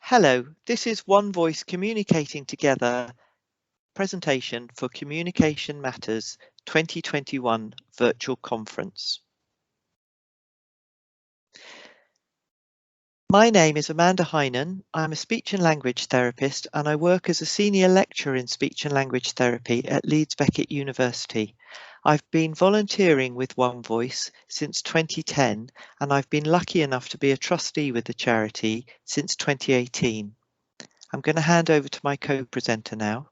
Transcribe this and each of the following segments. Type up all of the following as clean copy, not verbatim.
Hello, this is 1Voice Communicating Together presentation for Communication Matters 2021 virtual conference. My name is Amanda Heinen. I'm a speech and language therapist and I work as a senior lecturer in speech and language therapy at Leeds Beckett University. I've been volunteering with 1Voice since 2010 and I've been lucky enough to be a trustee with the charity since 2018. I'm going to hand over to my co-presenter now.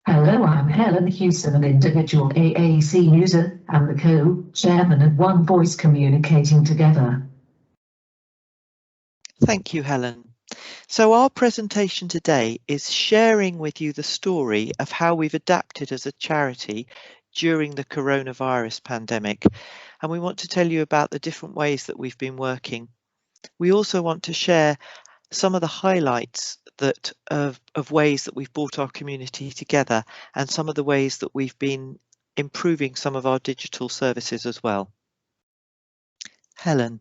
Hello, I'm Helen Hewson, an individual AAC user and the co-chairman of 1Voice Communicating Together. Thank you, Helen. So our presentation today is sharing with you the story of how we've adapted as a charity during the coronavirus pandemic. And we want to tell you about the different ways that we've been working. We also want to share some of the highlights of ways that we've brought our community together and some of the ways that we've been improving some of our digital services as well. Helen.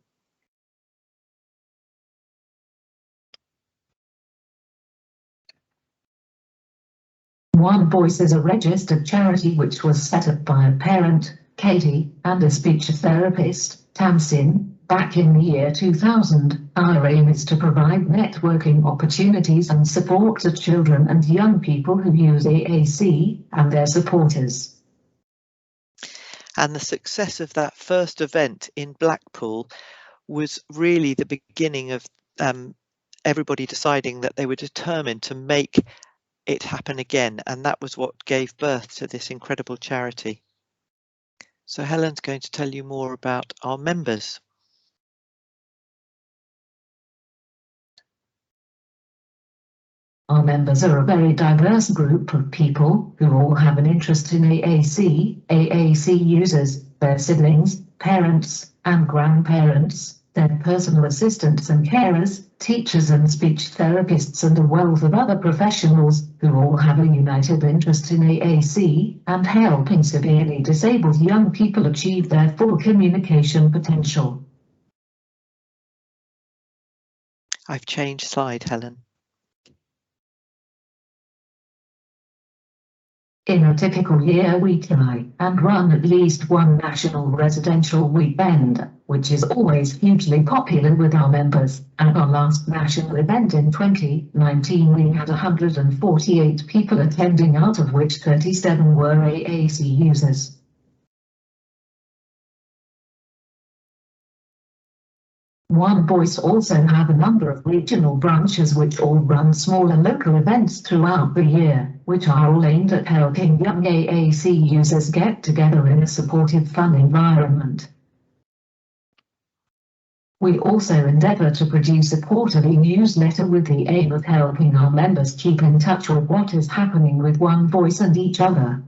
1Voice is a registered charity which was set up by a parent, Katie, and a speech therapist, Tamsin, back in the year 2000. Our aim is to provide networking opportunities and support to children and young people who use AAC and their supporters. And the success of that first event in Blackpool was really the beginning of everybody deciding that they were determined to make it happen again, and that was what gave birth to this incredible charity. So Helen's going to tell you more about our members. Our members are a very diverse group of people who all have an interest in AAC users, their siblings, parents, and grandparents, their personal assistants and carers, teachers and speech therapists, and a wealth of other professionals who all have a united interest in AAC and helping severely disabled young people achieve their full communication potential. I've changed slide, Helen. In a typical year, we try and run at least one national residential weekend, which is always hugely popular with our members. At our last national event in 2019, we had 148 people attending, out of which 37 were AAC users. One Voice also have a number of regional branches which all run smaller local events throughout the year, which are all aimed at helping young AAC users get together in a supportive, fun environment. We also endeavour to produce a quarterly newsletter with the aim of helping our members keep in touch with what is happening with 1Voice and each other.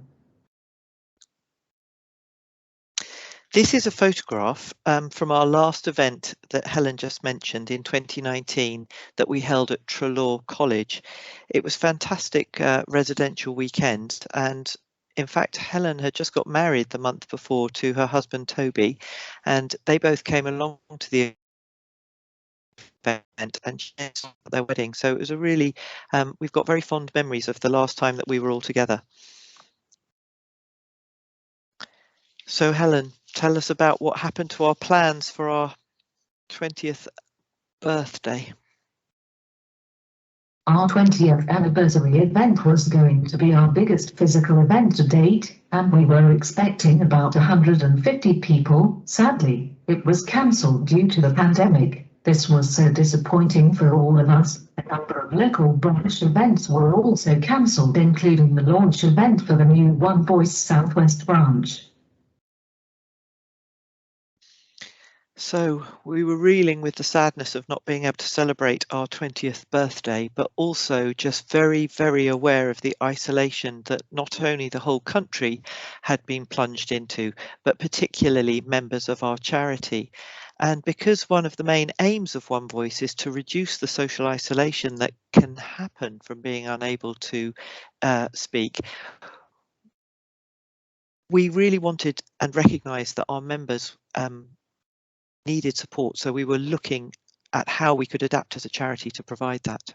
This is a photograph from our last event that Helen just mentioned in 2019 that we held at Trelaw College. It was fantastic residential weekend, and in fact Helen had just got married the month before to her husband Toby, and they both came along to the event and shared their wedding. So it was a really, we've got very fond memories of the last time that we were all together. So Helen, tell us about what happened to our plans for our 20th birthday. Our 20th anniversary event was going to be our biggest physical event to date, and we were expecting about 150 people. Sadly, it was cancelled due to the pandemic. This was so disappointing for all of us. A number of local branch events were also cancelled, including the launch event for the new 1Voice Southwest branch. So we were reeling with the sadness of not being able to celebrate our 20th birthday, but also just very, very aware of the isolation that not only the whole country had been plunged into, but particularly members of our charity. And because one of the main aims of 1Voice is to reduce the social isolation that can happen from being unable to speak, we really wanted and recognised that our members needed support. So we were looking at how we could adapt as a charity to provide that.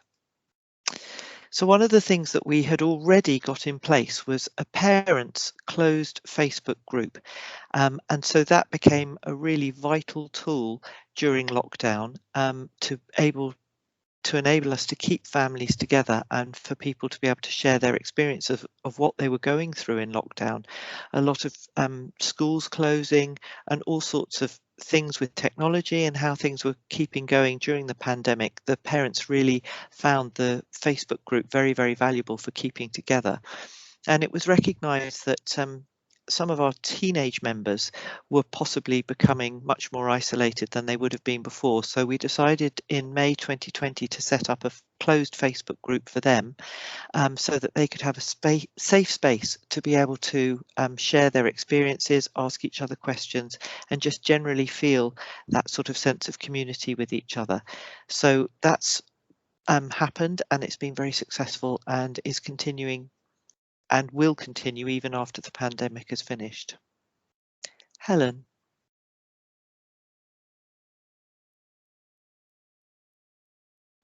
So one of the things that we had already got in place was a parents' closed Facebook group. And so that became a really vital tool during lockdown to enable us to keep families together and for people to be able to share their experience of what they were going through in lockdown. A lot of schools closing and all sorts of things with technology and how things were keeping going during the pandemic. The parents really found the Facebook group very, very valuable for keeping together. And it was recognised that some of our teenage members were possibly becoming much more isolated than they would have been before. So we decided in May 2020 to set up a closed Facebook group for them so that they could have a safe space to be able to share their experiences, ask each other questions, and just generally feel that sort of sense of community with each other. So that's happened, and it's been very successful and is continuing and will continue even after the pandemic has finished. Helen.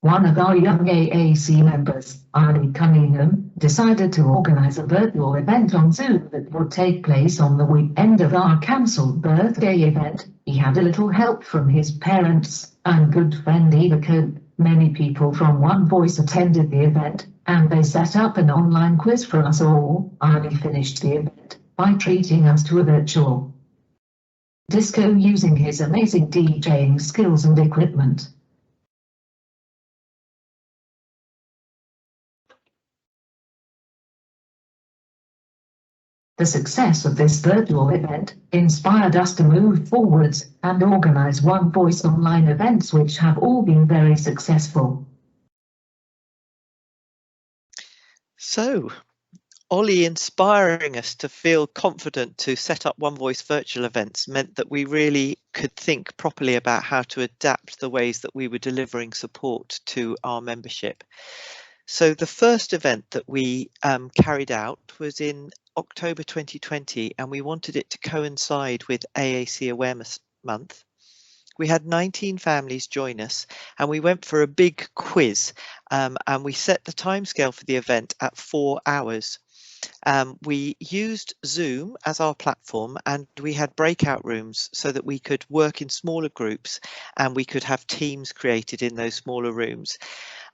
One of our young AAC members, Arnie Cunningham, decided to organize a virtual event on Zoom that would take place on the weekend of our cancelled birthday event. He had a little help from his parents and good friend Eva Cohn. Many people from 1Voice attended the event, and they set up an online quiz for us all. Arnie finished the event by treating us to a virtual disco using his amazing DJing skills and equipment. The success of this virtual event inspired us to move forwards and organize 1Voice online events, which have all been very successful. So, Ollie inspiring us to feel confident to set up 1Voice virtual events meant that we really could think properly about how to adapt the ways that we were delivering support to our membership. So the first event that we carried out was in October 2020, and we wanted it to coincide with AAC Awareness Month. We had 19 families join us, and we went for a big quiz, and we set the timescale for the event at 4 hours. We used Zoom as our platform, and we had breakout rooms so that we could work in smaller groups and we could have teams created in those smaller rooms.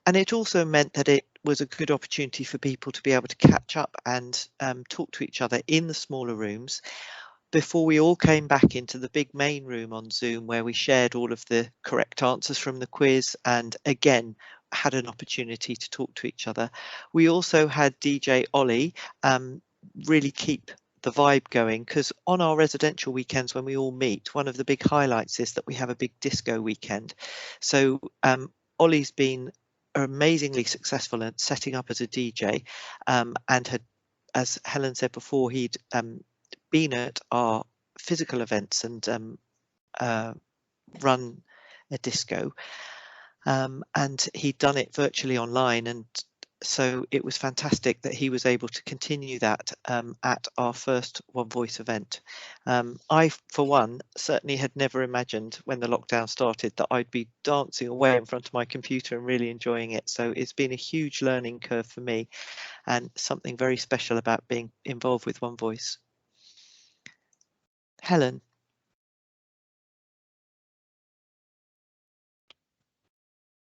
And it also meant that it was a good opportunity for people to be able to catch up and talk to each other in the smaller rooms before we all came back into the big main room on Zoom, where we shared all of the correct answers from the quiz and again had an opportunity to talk to each other. We also had DJ Ollie really keep the vibe going, because on our residential weekends when we all meet, one of the big highlights is that we have a big disco weekend. So Ollie's been amazingly successful at setting up as a DJ and had, as Helen said before, he'd been at our physical events and run a disco, and he'd done it virtually online, and so it was fantastic that he was able to continue that at our first 1Voice event. I, for one, certainly had never imagined when the lockdown started that I'd be dancing away in front of my computer and really enjoying it. So it's been a huge learning curve for me and something very special about being involved with 1Voice. Helen.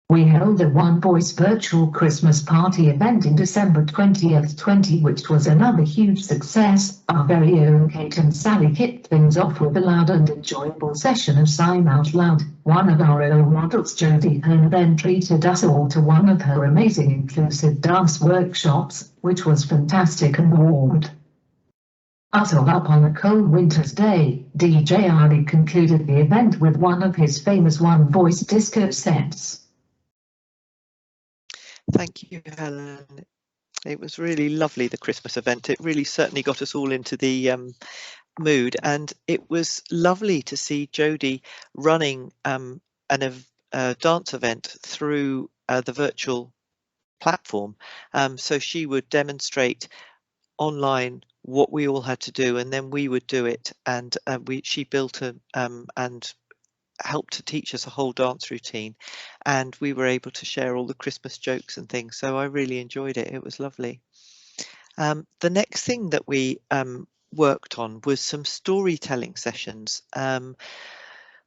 We held a 1Voice virtual Christmas party event in December 2020, which was another huge success. Our very own Kate and Sally kicked things off with a loud and enjoyable session of Sign Out Loud. One of our role models, Jodie Hearn, then treated us all to one of her amazing inclusive dance workshops, which was fantastic and warmed us all up on a cold winter's day. DJ Ali concluded the event with one of his famous 1Voice disco sets. Thank you, Helen. It was really lovely, the Christmas event. It really certainly got us all into the mood, and it was lovely to see Jodie running a dance event through the virtual platform. So she would demonstrate online what we all had to do, and then we would do it. And she built and helped to teach us a whole dance routine, and we were able to share all the Christmas jokes and things. So I really enjoyed it. It was lovely. The next thing that we worked on was some storytelling sessions.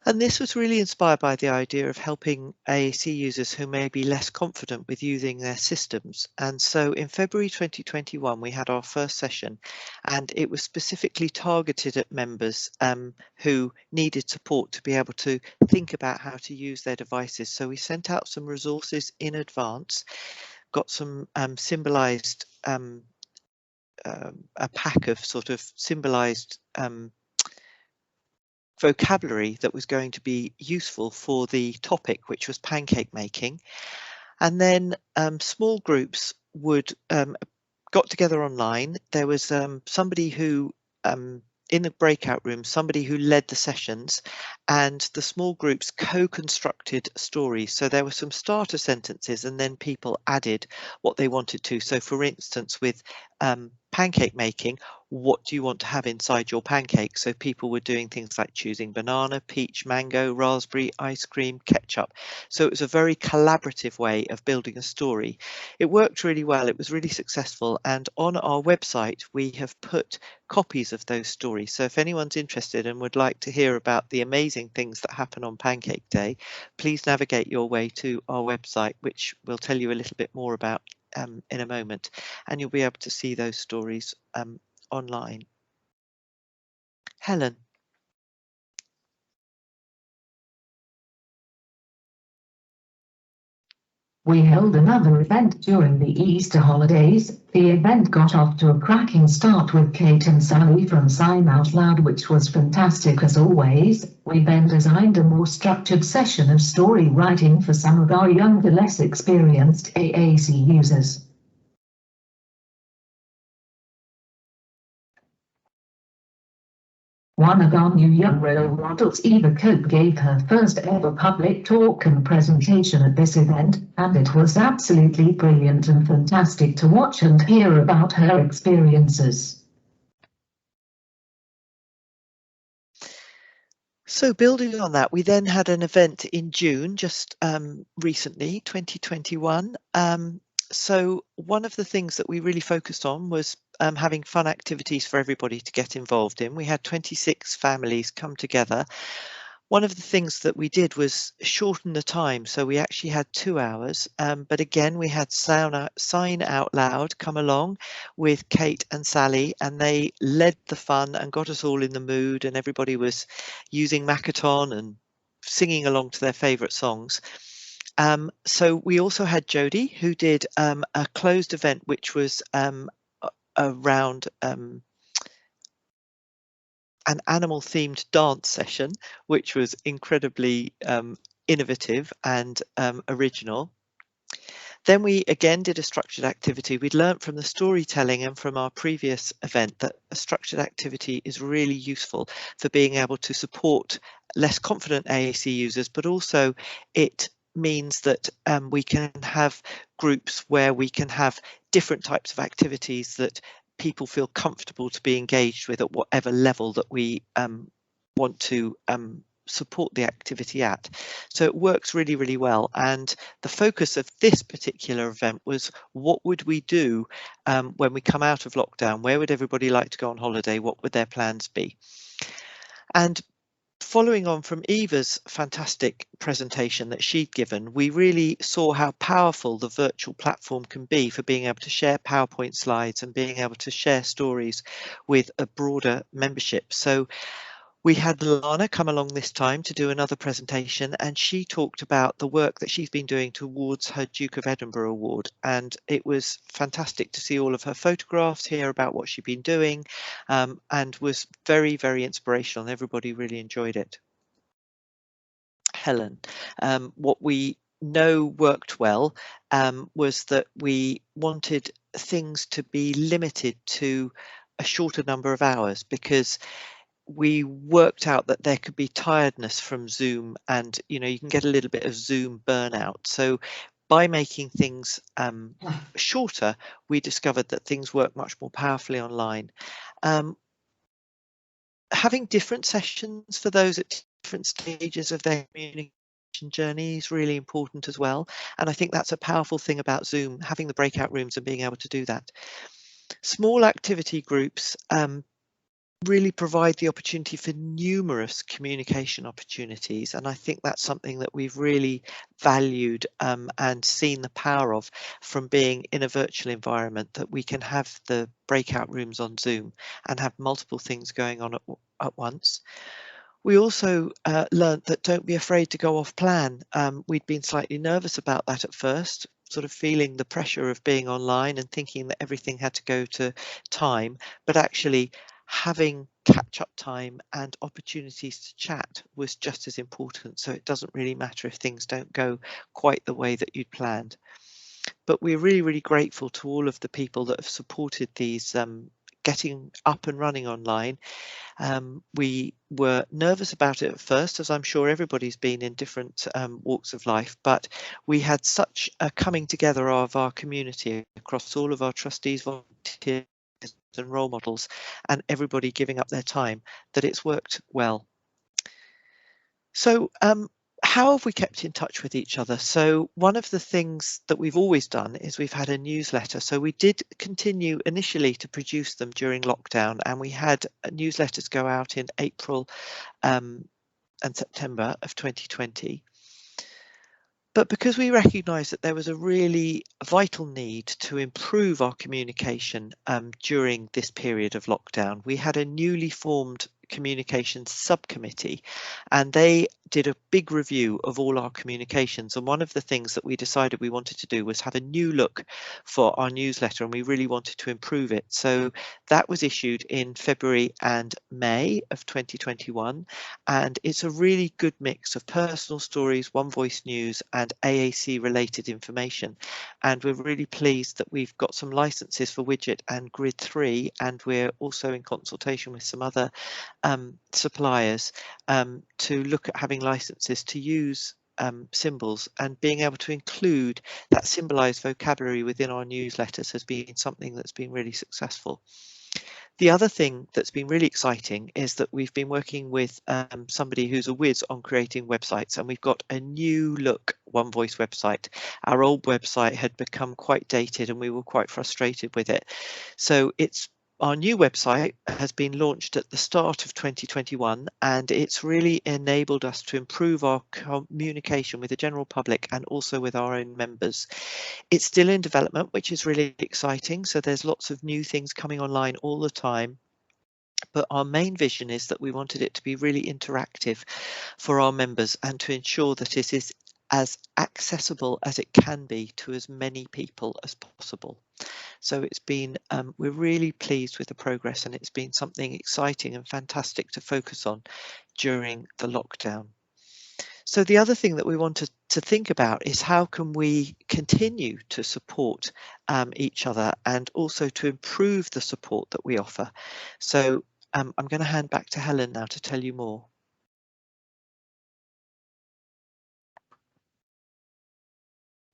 And this was really inspired by the idea of helping AAC users who may be less confident with using their systems. And so in February 2021, we had our first session, and it was specifically targeted at members who needed support to be able to think about how to use their devices. So we sent out some resources in advance, got some symbolized, a pack of sort of symbolized vocabulary that was going to be useful for the topic, which was pancake making. And then small groups would got together online. There was somebody who in the breakout room, somebody who led the sessions, and the small groups co-constructed stories. So there were some starter sentences, and then people added what they wanted to. So for instance, with pancake making, what do you want to have inside your pancake? So people were doing things like choosing banana, peach, mango, raspberry, ice cream, ketchup. So it was a very collaborative way of building a story. It worked really well. It was really successful. And on our website, we have put copies of those stories. So if anyone's interested and would like to hear about the amazing things that happen on Pancake Day, please navigate your way to our website, which we'll tell you a little bit more about in a moment, and you'll be able to see those stories online. Helen. We held another event during the Easter holidays. The event got off to a cracking start with Kate and Sally from Sign Out Loud, which was fantastic as always. We then designed a more structured session of story writing for some of our younger, less experienced AAC users. One of our new young role models, Eva Cope, gave her first ever public talk and presentation at this event, and it was absolutely brilliant and fantastic to watch and hear about her experiences. So building on that, we then had an event in June, just recently, 2021. So one of the things that we really focused on was having fun activities for everybody to get involved in. We had 26 families come together. One of the things that we did was shorten the time, so we actually had 2 hours, but again we had Sign Out Loud come along with Kate and Sally, and they led the fun and got us all in the mood, and everybody was using Makaton and singing along to their favourite songs. So we also had Jodie, who did a closed event which was around an animal themed dance session, which was incredibly innovative and original. Then we again did a structured activity. We'd learnt from the storytelling and from our previous event that a structured activity is really useful for being able to support less confident AAC users, but also it means that we can have groups where we can have different types of activities that people feel comfortable to be engaged with at whatever level that we want to support the activity at. So it works really, really well. And the focus of this particular event was, what would we do when we come out of lockdown? Where would everybody like to go on holiday? What would their plans be? And following on from Eva's fantastic presentation that she'd given, we really saw how powerful the virtual platform can be for being able to share PowerPoint slides and being able to share stories with a broader membership. So we had Lana come along this time to do another presentation, and she talked about the work that she's been doing towards her Duke of Edinburgh Award, and it was fantastic to see all of her photographs, hear about what she'd been doing, and was very, very inspirational, and everybody really enjoyed it. Helen, what we know worked well was that we wanted things to be limited to a shorter number of hours, because we worked out that there could be tiredness from Zoom, and you can get a little bit of Zoom burnout. So by making things shorter, we discovered that things work much more powerfully online. Having different sessions for those at different stages of their communication journey is really important as well. And I think that's a powerful thing about Zoom, having the breakout rooms and being able to do that. Small activity groups really provide the opportunity for numerous communication opportunities, and I think that's something that we've really valued and seen the power of from being in a virtual environment, that we can have the breakout rooms on Zoom and have multiple things going on at once. We also learnt that don't be afraid to go off plan. We'd been slightly nervous about that at first, sort of feeling the pressure of being online and thinking that everything had to go to time, but actually having catch-up time and opportunities to chat was just as important. So it doesn't really matter if things don't go quite the way that you'd planned. But we're really, really grateful to all of the people that have supported these getting up and running online. We were nervous about it at first, as I'm sure everybody's been in different walks of life, but we had such a coming together of our community across all of our trustees, volunteers and role models, and everybody giving up their time, that it's worked well. So how have we kept in touch with each other? So one of the things that we've always done is we've had a newsletter. So we did continue initially to produce them during lockdown, and we had newsletters go out in April and September of 2020. But because we recognised that there was a really vital need to improve our communication during this period of lockdown, we had a newly formed communications subcommittee, and they did a big review of all our communications. And one of the things that we decided we wanted to do was have a new look for our newsletter, and we really wanted to improve it. So that was issued in February and May of 2021, and it's a really good mix of personal stories, 1Voice news and AAC related information. And we're really pleased that we've got some licenses for Widget and Grid 3, and we're also in consultation with some other suppliers to look at having licenses to use symbols, and being able to include that symbolized vocabulary within our newsletters has been something that's been really successful. The other thing that's been really exciting is that we've been working with somebody who's a whiz on creating websites, and we've got a new look 1Voice website. Our old website had become quite dated and we were quite frustrated with it. So our new website has been launched at the start of 2021, and it's really enabled us to improve our communication with the general public and also with our own members. It's still in development, which is really exciting. So there's lots of new things coming online all the time. But our main vision is that we wanted it to be really interactive for our members and to ensure that it is as accessible as it can be to as many people as possible. So it's been, we're really pleased with the progress, and it's been something exciting and fantastic to focus on during the lockdown. So the other thing that we wanted to think about is how can we continue to support each other and also to improve the support that we offer. So I'm going to hand back to Helen now to tell you more.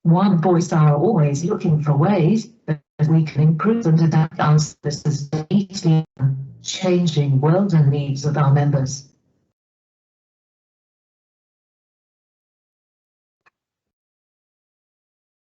1Voice are always looking for ways that we can improve and adapt our services to meet the changing world and needs of our members.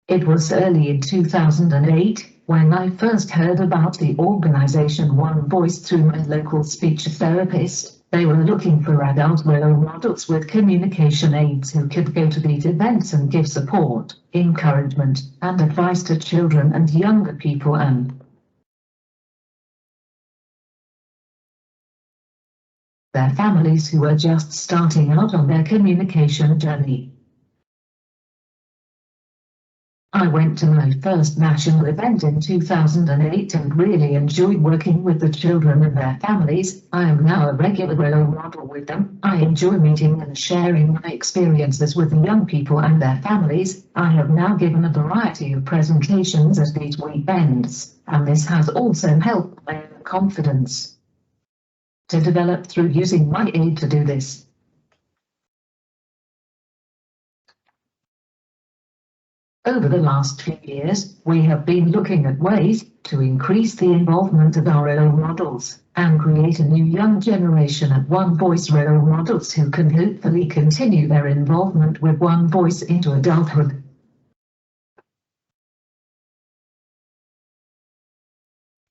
It was early in 2008 when I first heard about the organization 1Voice through my local speech therapist. They were looking for adult role models with communication aids who could go to these events and give support, encouragement, and advice to children and younger people and their families who were just starting out on their communication journey. I went to my first national event in 2008 and really enjoyed working with the children and their families. I am now a regular role model with them. I enjoy meeting and sharing my experiences with the young people and their families. I have now given a variety of presentations at these weekends, and this has also helped my confidence to develop through using my aid to do this. Over the last few years, we have been looking at ways to increase the involvement of our role models. and create a new young generation of 1Voice role models who can hopefully continue their involvement with 1Voice into adulthood.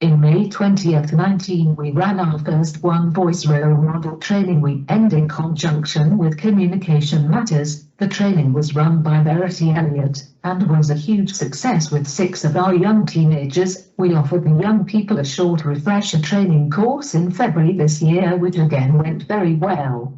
In May 2019, we ran our first 1Voice role model training weekend in conjunction with Communication Matters. The training was run by Verity Elliott and was a huge success with 6 of our young teenagers. We offered the young people a short refresher training course in February this year, which again went very well.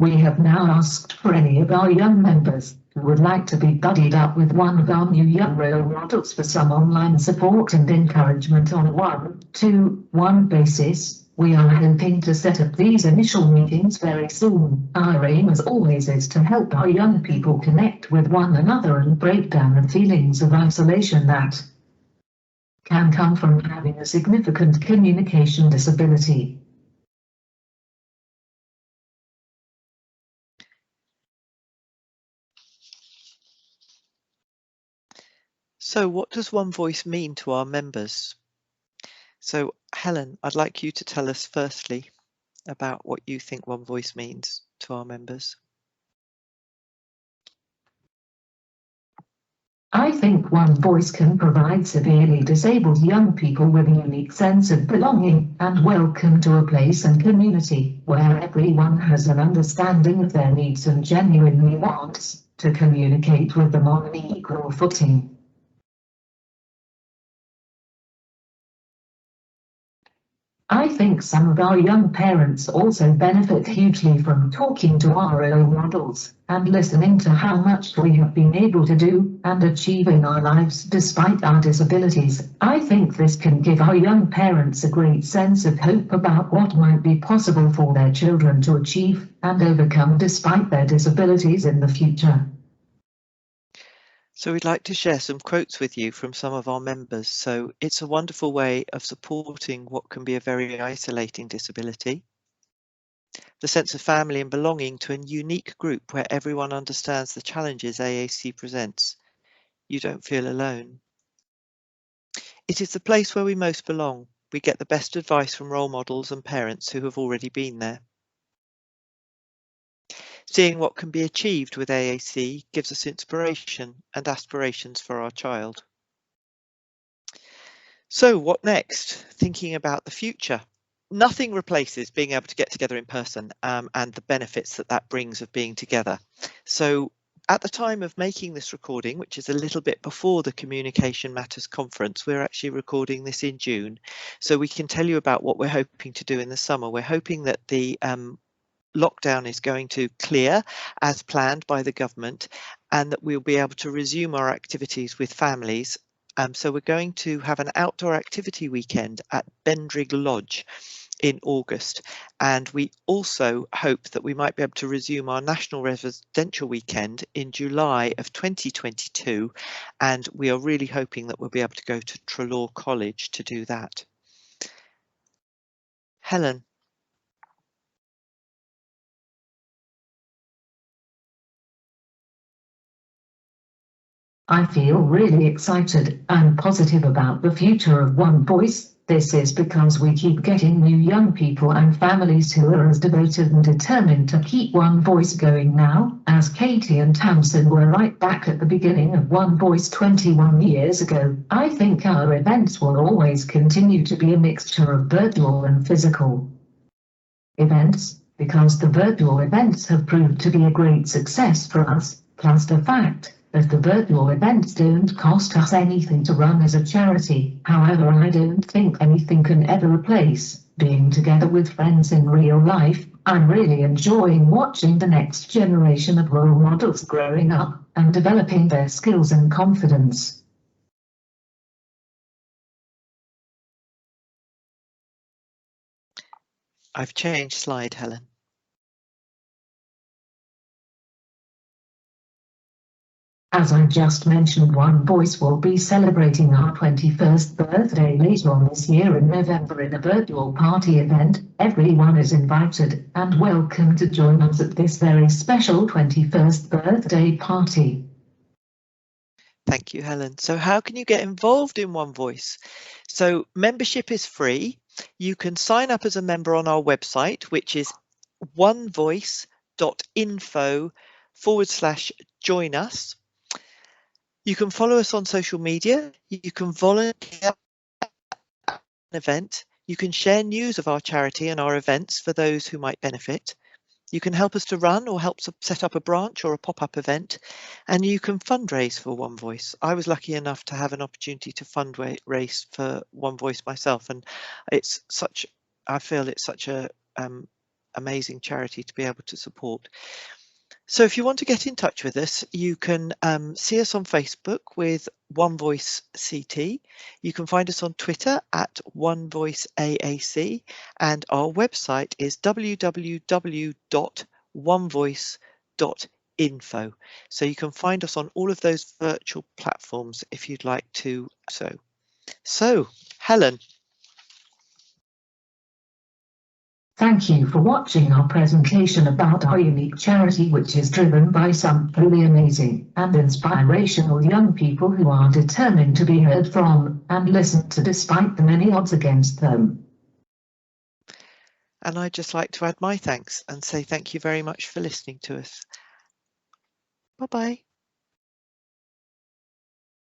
We have now asked for any of our young members who would like to be buddied up with one of our new young role models for some online support and encouragement on a 1-to-1 basis. We are hoping to set up these initial meetings very soon. Our aim, as always, is to help our young people connect with one another and break down the feelings of isolation that can come from having a significant communication disability. So what does 1Voice mean to our members? So Helen, I'd like you to tell us firstly about what you think 1Voice means to our members. I think 1Voice can provide severely disabled young people with a unique sense of belonging and welcome to a place and community where everyone has an understanding of their needs and genuinely wants to communicate with them on an equal footing. I think some of our young parents also benefit hugely from talking to our role models and listening to how much we have been able to do and achieve in our lives despite our disabilities. I think this can give our young parents a great sense of hope about what might be possible for their children to achieve and overcome despite their disabilities in the future. So we'd like to share some quotes with you from some of our members. So it's a wonderful way of supporting what can be a very isolating disability. The sense of family and belonging to a unique group where everyone understands the challenges AAC presents. You don't feel alone. It is the place where we most belong. We get the best advice from role models and parents who have already been there. Seeing what can be achieved with AAC gives us inspiration and aspirations for our child. So what next? Thinking about the future. Nothing replaces being able to get together in person and the benefits that that brings of being together. So at the time of making this recording, which is a little bit before the Communication Matters conference, we're actually recording this in June. So we can tell you about what we're hoping to do in the summer. We're hoping that the lockdown is going to clear as planned by the government and that we'll be able to resume our activities with families. So we're going to have an outdoor activity weekend at Bendrig Lodge in August, and we also hope that we might be able to resume our national residential weekend in July of 2022, and we are really hoping that we'll be able to go to Treloar College to do that. Helen. I feel really excited and positive about the future of 1Voice. This is because we keep getting new young people and families who are as devoted and determined to keep 1Voice going now, as Katie and Tamsin were right back at the beginning of 1Voice 21 years ago. I think our events will always continue to be a mixture of virtual and physical events, because the virtual events have proved to be a great success for us, plus the fact that the virtual events don't cost us anything to run as a charity. However, I don't think anything can ever replace being together with friends in real life. I'm really enjoying watching the next generation of role models growing up and developing their skills and confidence. I've changed slide, Helen. As I just mentioned, 1Voice will be celebrating our 21st birthday later on this year in November in a virtual party event. Everyone is invited and welcome to join us at this very special 21st birthday party. Thank you, Helen. So how can you get involved in 1Voice? So membership is free. You can sign up as a member on our website, which is onevoice.info/join us. You can follow us on social media. You can volunteer at an event. You can share news of our charity and our events for those who might benefit. You can help us to run or help set up a branch or a pop-up event, and you can fundraise for 1Voice. I was lucky enough to have an opportunity to fundraise for 1Voice myself, and I feel it's such a amazing charity to be able to support. So if you want to get in touch with us, you can see us on Facebook with 1Voice CT. You can find us on Twitter at 1Voice AAC, and our website is www.onevoice.info. So you can find us on all of those virtual platforms if you'd like to. So Helen. Thank you for watching our presentation about our unique charity, which is driven by some truly amazing and inspirational young people who are determined to be heard from and listened to despite the many odds against them. And I'd just like to add my thanks and say thank you very much for listening to us. Bye-bye.